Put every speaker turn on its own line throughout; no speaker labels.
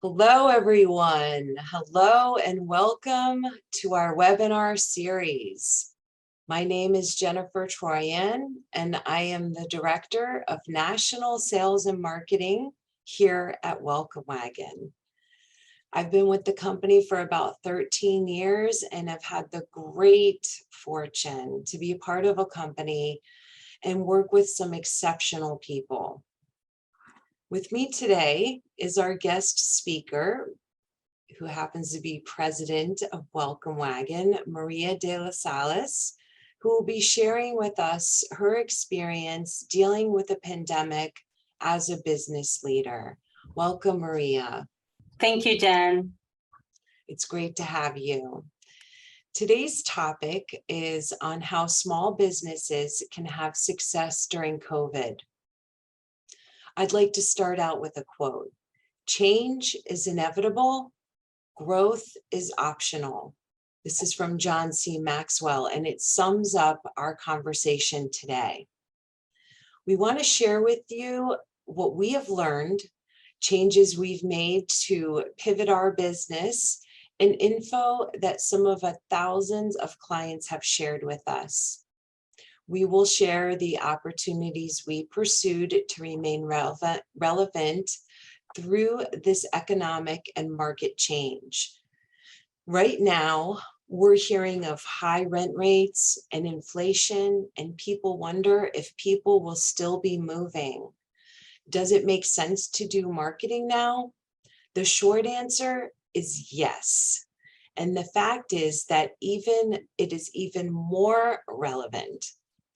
Hello, everyone. Hello and welcome to our webinar series. My name is Jennifer Troyan, and I am the Director of National Sales and Marketing here at Welcome Wagon. I've been with the company for about 13 years and have had the great fortune to be a part of a company and work with some exceptional people. With me today is our guest speaker, who happens to be president of Welcome Wagon, Maria de la Salas, who will be sharing with us her experience dealing with the pandemic as a business leader. Welcome, Maria.
Thank you, Jen.
It's great to have you. Today's topic is on how small businesses can have success during COVID. I'd like to start out with a quote. Change is inevitable. Growth is optional. This is from John C. Maxwell, and it sums up our conversation today. We want to share with you what we have learned, changes we've made to pivot our business, and info that some of the thousands of clients have shared with us. We will share the opportunities we pursued to remain relevant through this economic and market change. Right now, we're hearing of high rent rates and inflation, and people wonder if people will still be moving. Does it make sense to do marketing now? The short answer is yes. And the fact is that it is even more relevant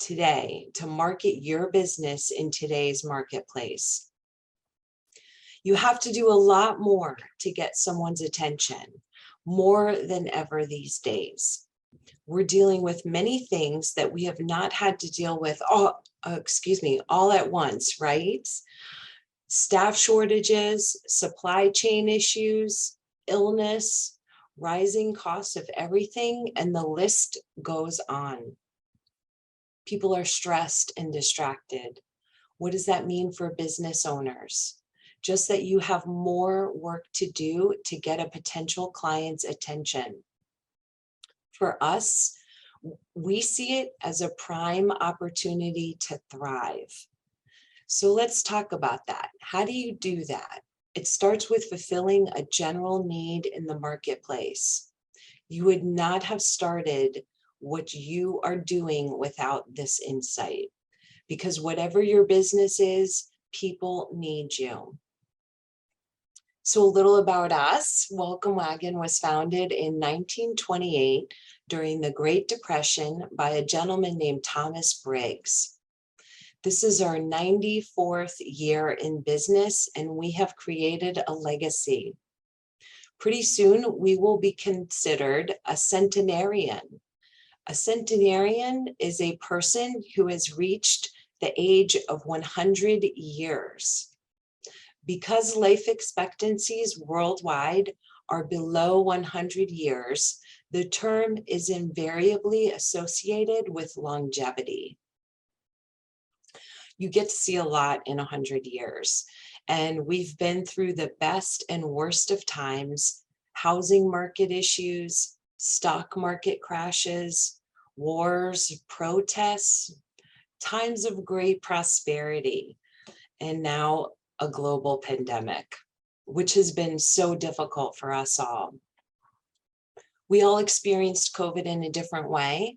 today to market your business in today's marketplace. You have to do a lot more to get someone's attention, more than ever these days. We're dealing with many things that we have not had to deal with all at once, right? Staff shortages, supply chain issues, illness, rising costs of everything, and the list goes on. People are stressed and distracted. What does that mean for business owners? Just that you have more work to do to get a potential client's attention. For us, we see it as a prime opportunity to thrive. So let's talk about that. How do you do that? It starts with fulfilling a general need in the marketplace. You would not have started what you are doing without this insight, because whatever your business is, people need you. So a little about us. Welcome Wagon was founded in 1928 during the Great Depression by a gentleman named Thomas Briggs. This is our 94th year in business, and we have created a legacy. Pretty soon, we will be considered a centenarian. A centenarian is a person who has reached the age of 100 years. Because life expectancies worldwide are below 100 years, the term is invariably associated with longevity. You get to see a lot in 100 years, and we've been through the best and worst of times, housing market issues, stock market crashes, wars, protests, times of great prosperity, and now a global pandemic, which has been so difficult for us all. We all experienced COVID in a different way.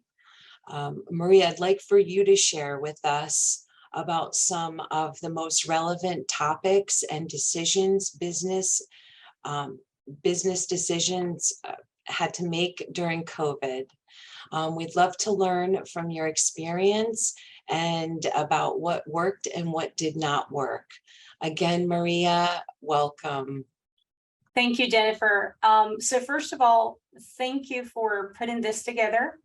Maria, I'd like for you to share with us about some of the most relevant topics and decisions business decisions had to make during COVID. We'd love to learn from your experience and about what worked and what did not work. Again, Maria, welcome.
Thank you, Jennifer. So first of all, thank you for putting this together.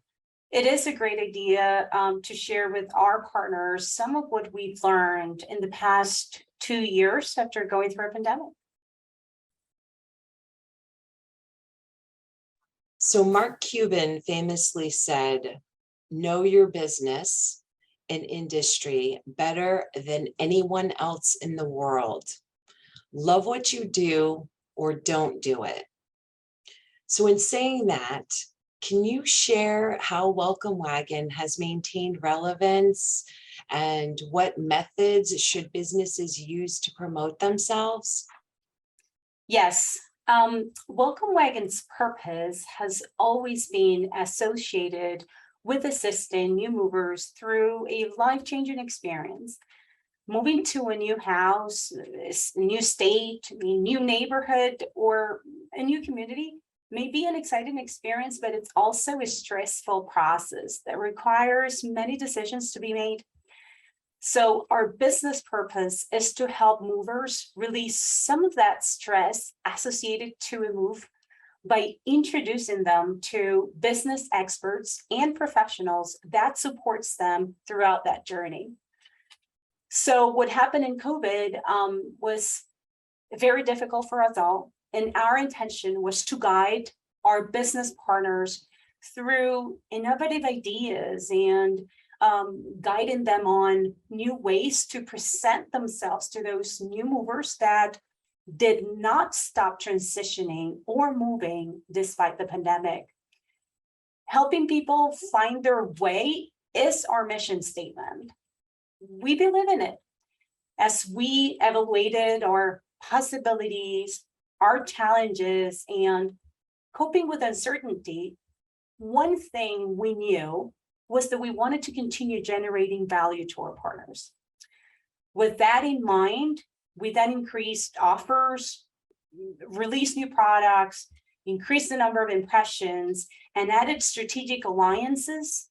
It is a great idea to share with our partners some of what we've learned in the past 2 years after going through a pandemic.
So Mark Cuban famously said, know your business and industry better than anyone else in the world. Love what you do or don't do it. So in saying that, can you share how Welcome Wagon has maintained relevance and what methods should businesses use to promote themselves?
Yes, Welcome Wagon's purpose has always been associated with assisting new movers through a life-changing experience. Moving to a new house, a new state, a new neighborhood, or a new community may be an exciting experience, but it's also a stressful process that requires many decisions to be made. So our business purpose is to help movers release some of that stress associated to a move by introducing them to business experts and professionals that supports them throughout that journey. So what happened in COVID was very difficult for us all. And our intention was to guide our business partners through innovative ideas and guiding them on new ways to present themselves to those new movers that did not stop transitioning or moving despite the pandemic. Helping people find their way is our mission statement. We believe in it. As we evaluated our possibilities, our challenges, and coping with uncertainty, one thing we knew was that we wanted to continue generating value to our partners. With that in mind, we then increased offers, released new products, increased the number of impressions, and added strategic alliances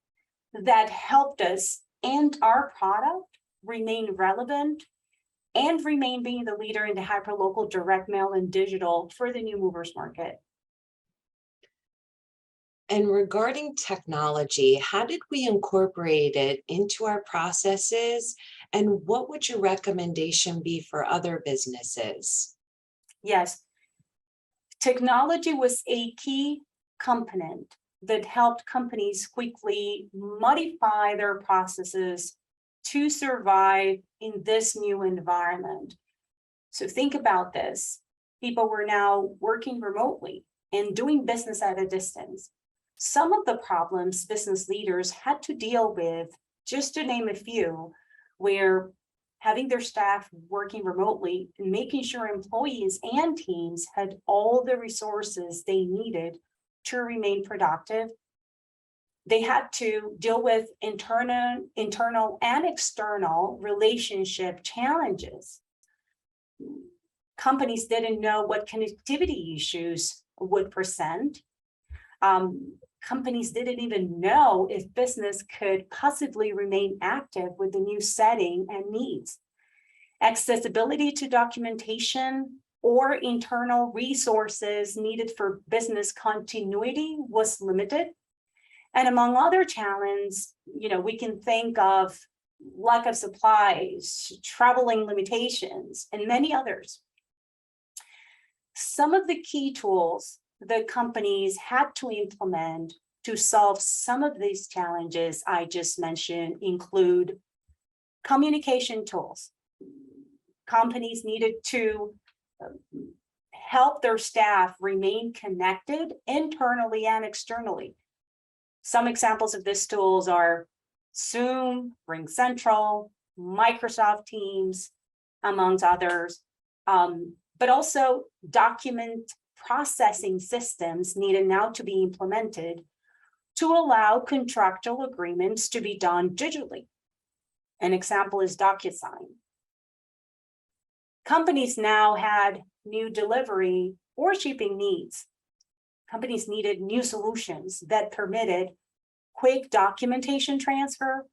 that helped us and our product remain relevant and remain being the leader in the hyperlocal direct mail and digital for the new movers market.
And regarding technology, how did we incorporate it into our processes? And what would your recommendation be for other businesses?
Yes, technology was a key component that helped companies quickly modify their processes to survive in this new environment. So think about this. People were now working remotely and doing business at a distance. Some of the problems business leaders had to deal with, just to name a few, were having their staff working remotely and making sure employees and teams had all the resources they needed to remain productive. They had to deal with internal and external relationship challenges. Companies didn't know what connectivity issues would present. Companies didn't even know if business could possibly remain active with the new setting and needs. Accessibility to documentation or internal resources needed for business continuity was limited. And among other challenges, we can think of lack of supplies, traveling limitations, and many others. Some of the key tools that companies had to implement to solve some of these challenges I just mentioned include communication tools. Companies needed to help their staff remain connected internally and externally. Some examples of these tools are Zoom, RingCentral, Microsoft Teams, amongst others, but also document processing systems needed now to be implemented to allow contractual agreements to be done digitally. An example is DocuSign. Companies now had new delivery or shipping needs. Companies needed new solutions that permitted quick documentation transfer,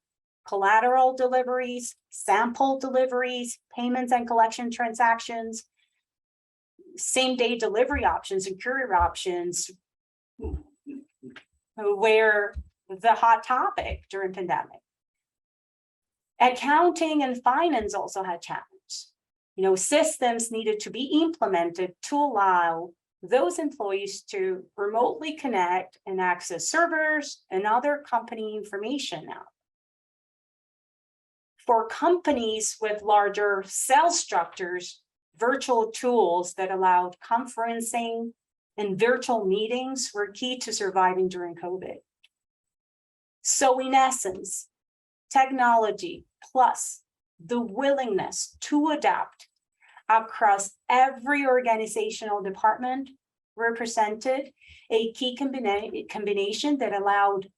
collateral deliveries, sample deliveries, payments and collection transactions, same-day delivery options and courier options were the hot topic during pandemic. Accounting and finance also had challenges. Systems needed to be implemented to allow those employees to remotely connect and access servers and other company information now. For companies with larger sales structures, virtual tools that allowed conferencing and virtual meetings were key to surviving during COVID. So in essence, technology plus the willingness to adapt across every organizational department represented a key combination that allowed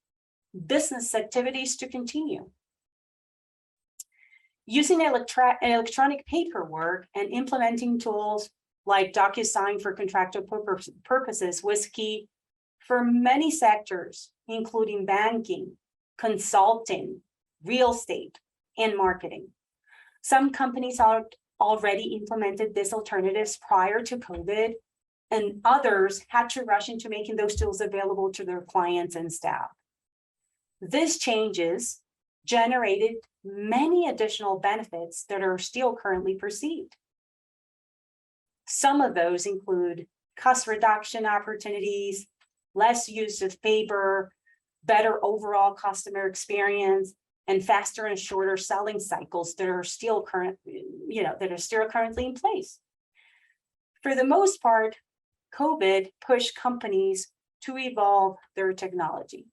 business activities to continue. Using electronic paperwork and implementing tools like DocuSign for contractual purposes was key for many sectors, including banking, consulting, real estate, and marketing. Some companies already implemented these alternatives prior to COVID, and others had to rush into making those tools available to their clients and staff. These changes generated many additional benefits that are still currently perceived. Some of those include cost reduction opportunities, less use of paper, better overall customer experience, and faster and shorter selling cycles that are still currently in place. For the most part, COVID pushed companies to evolve their technology.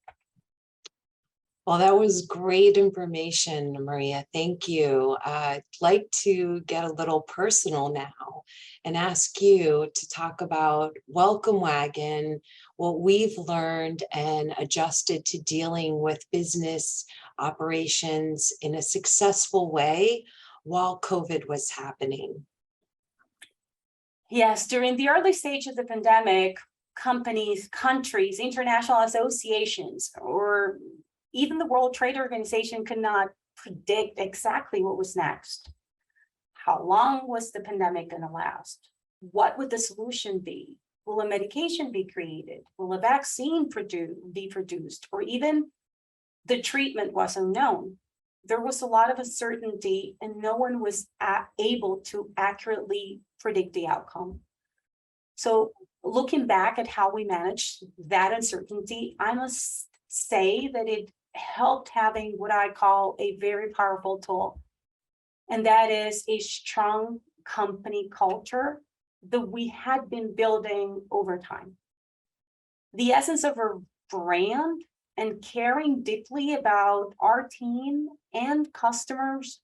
Well, that was great information, Maria. Thank you. I'd like to get a little personal now and ask you to talk about Welcome Wagon, what we've learned and adjusted to dealing with business operations in a successful way while COVID was happening.
Yes, during the early stage of the pandemic, companies, countries, international associations, or even the World Trade Organization could not predict exactly what was next. How long was the pandemic going to last? What would the solution be? Will a medication be created? Will a vaccine be produced? Or even the treatment was unknown. There was a lot of uncertainty and no one was able to accurately predict the outcome. So looking back at how we managed that uncertainty, I must say that it helped having what I call a very powerful tool. And that is a strong company culture that we had been building over time. The essence of our brand and caring deeply about our team and customers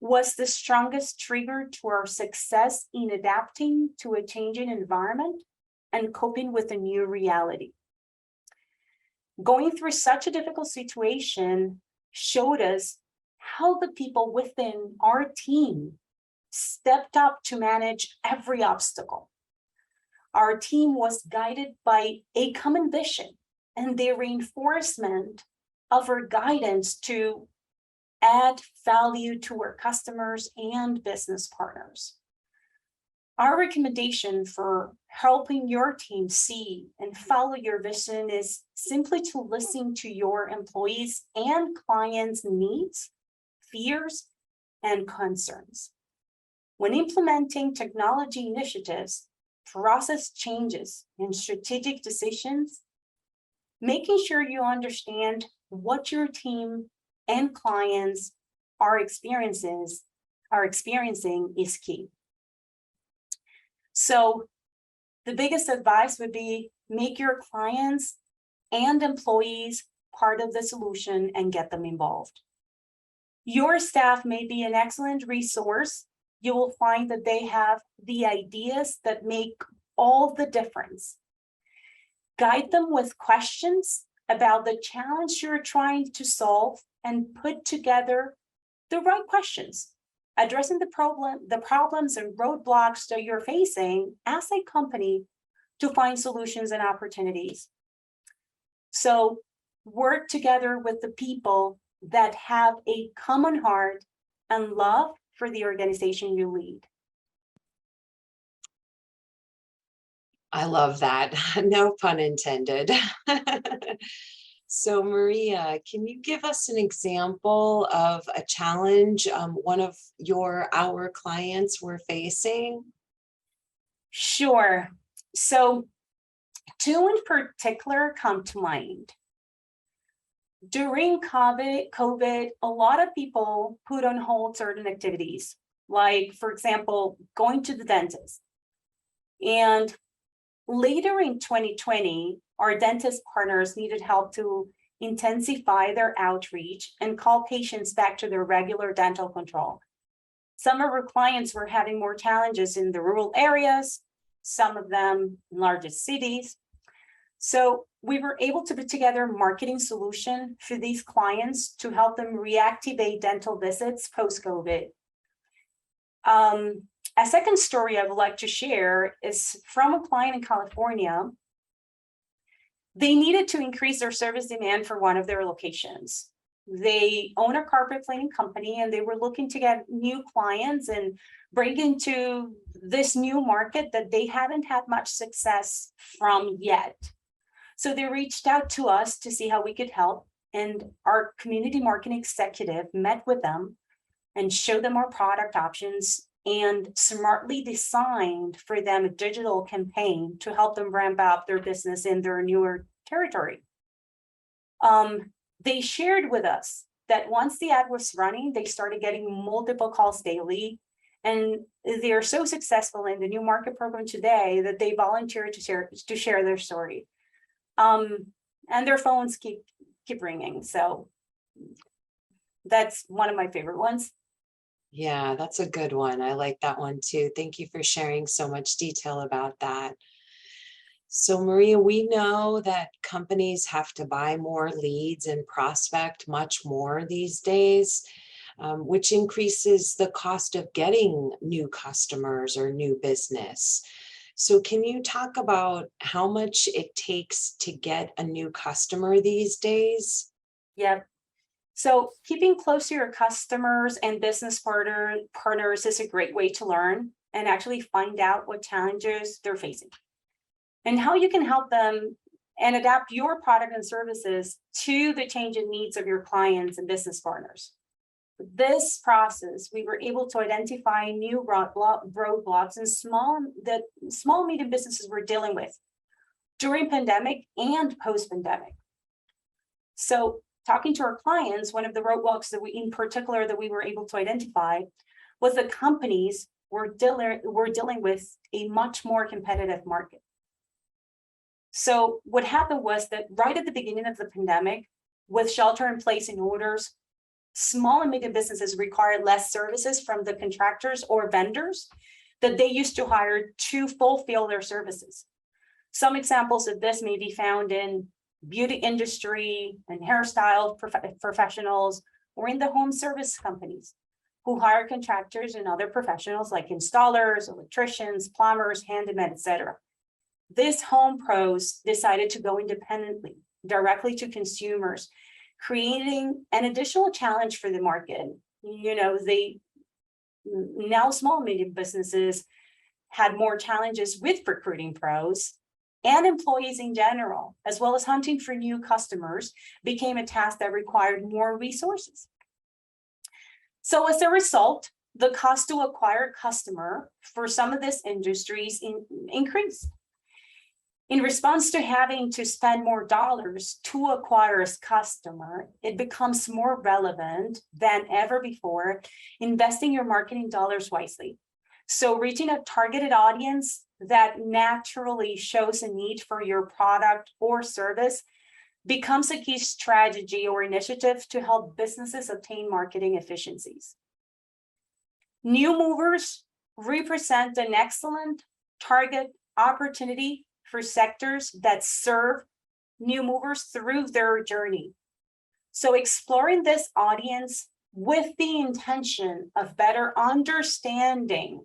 was the strongest trigger to our success in adapting to a changing environment and coping with a new reality. Going through such a difficult situation showed us how the people within our team stepped up to manage every obstacle. Our team was guided by a common vision and the reinforcement of our guidance to add value to our customers and business partners. Our recommendation for helping your team see and follow your vision is simply to listen to your employees and clients' needs, fears, and concerns. When implementing technology initiatives, process changes, and strategic decisions, making sure you understand what your team and clients are experiencing is key. So the biggest advice would be make your clients and employees part of the solution and get them involved. Your staff may be an excellent resource. You will find that they have the ideas that make all the difference. Guide them with questions about the challenge you're trying to solve and put together the right questions, addressing the problems and roadblocks that you're facing as a company to find solutions and opportunities. So work together with the people that have a common heart and love for the organization you lead.
I love that. No pun intended. So Maria, can you give us an example of a challenge one of our clients were facing?
Sure. So two in particular come to mind. During COVID, a lot of people put on hold certain activities. like, for example, going to the dentist. And later in 2020, our dentist partners needed help to intensify their outreach and call patients back to their regular dental control. Some of our clients were having more challenges in the rural areas, some of them in larger cities. So we were able to put together a marketing solution for these clients to help them reactivate dental visits post-COVID. A second story I would like to share is from a client in California. They needed to increase their service demand for one of their locations. They own a carpet cleaning company and they were looking to get new clients and break into this new market that they haven't had much success from yet. So they reached out to us to see how we could help. And our community marketing executive met with them and showed them our product options and smartly designed for them a digital campaign to help them ramp up their business in their newer territory. They shared with us that once the ad was running, they started getting multiple calls daily. And they're so successful in the new market program today that they volunteered to share their story. And their phones keep ringing. So that's one of my favorite ones.
Yeah, that's a good one. I like that one too. Thank you for sharing so much detail about that. So Maria, we know that companies have to buy more leads and prospect much more these days, which increases the cost of getting new customers or new business. So can you talk about how much it takes to get a new customer these days?
Yep. So keeping close to your customers and business partners is a great way to learn and actually find out what challenges they're facing and how you can help them and adapt your product and services to the changing needs of your clients and business partners. This process, we were able to identify new roadblocks and small medium businesses were dealing with during pandemic and post-pandemic. So talking to our clients, one of the roadblocks that we were able to identify was that companies were dealing with a much more competitive market. So what happened was that right at the beginning of the pandemic, with shelter in place and orders, small and medium businesses required less services from the contractors or vendors that they used to hire to fulfill their services. Some examples of this may be found in beauty industry and hairstyle professionals, or in the home service companies who hire contractors and other professionals like installers, electricians, plumbers, handymen, etc. These home pros decided to go independently, directly to consumers, creating an additional challenge for the market. Now small and medium businesses had more challenges with recruiting pros, and employees in general, as well as hunting for new customers, became a task that required more resources. So as a result, the cost to acquire a customer for some of these industries increased. In response to having to spend more dollars to acquire a customer, it becomes more relevant than ever before, investing your marketing dollars wisely. So reaching a targeted audience that naturally shows a need for your product or service becomes a key strategy or initiative to help businesses obtain marketing efficiencies. New movers represent an excellent target opportunity for sectors that serve new movers through their journey. So exploring this audience with the intention of better understanding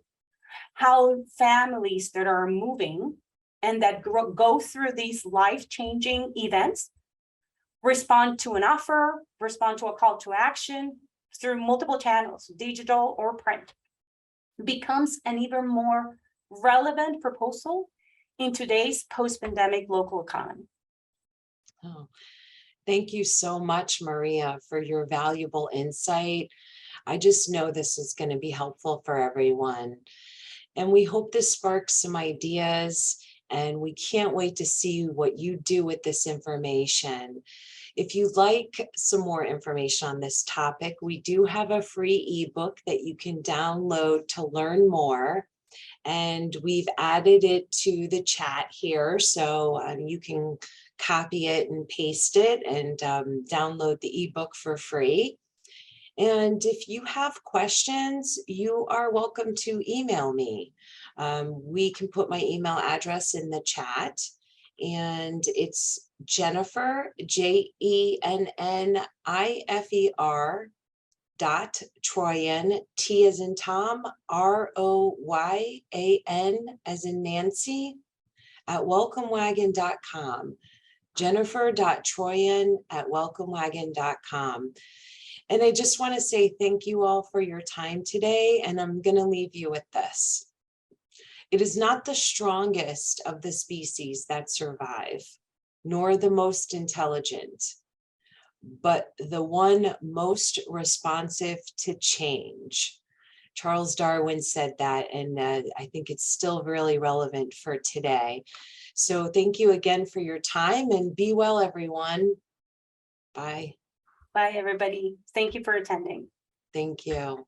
how families that are moving and that go through these life-changing events respond to an offer, respond to a call to action through multiple channels, digital or print, becomes an even more relevant proposal in today's post-pandemic local economy.
Oh, thank you so much, Maria, for your valuable insight. I just know this is going to be helpful for everyone. And we hope this sparks some ideas and we can't wait to see what you do with this information. If you'd like some more information on this topic, we do have a free ebook that you can download to learn more. And we've added it to the chat here, so you can copy it and paste it and download the ebook for free. And if you have questions, you are welcome to email me. We can put my email address in the chat, and it's Jennifer, JENNIFER Troyan, T as in Tom, ROYAN as in Nancy, at welcomewagon.com. Jennifer.Troyan at welcomewagon.com. And I just want to say thank you all for your time today, and I'm going to leave you with this. It is not the strongest of the species that survive, nor the most intelligent, but the one most responsive to change. Charles Darwin said that, and I think it's still really relevant for today. So thank you again for your time, and be well, everyone. Bye.
Bye, everybody. Thank you for attending.
Thank you.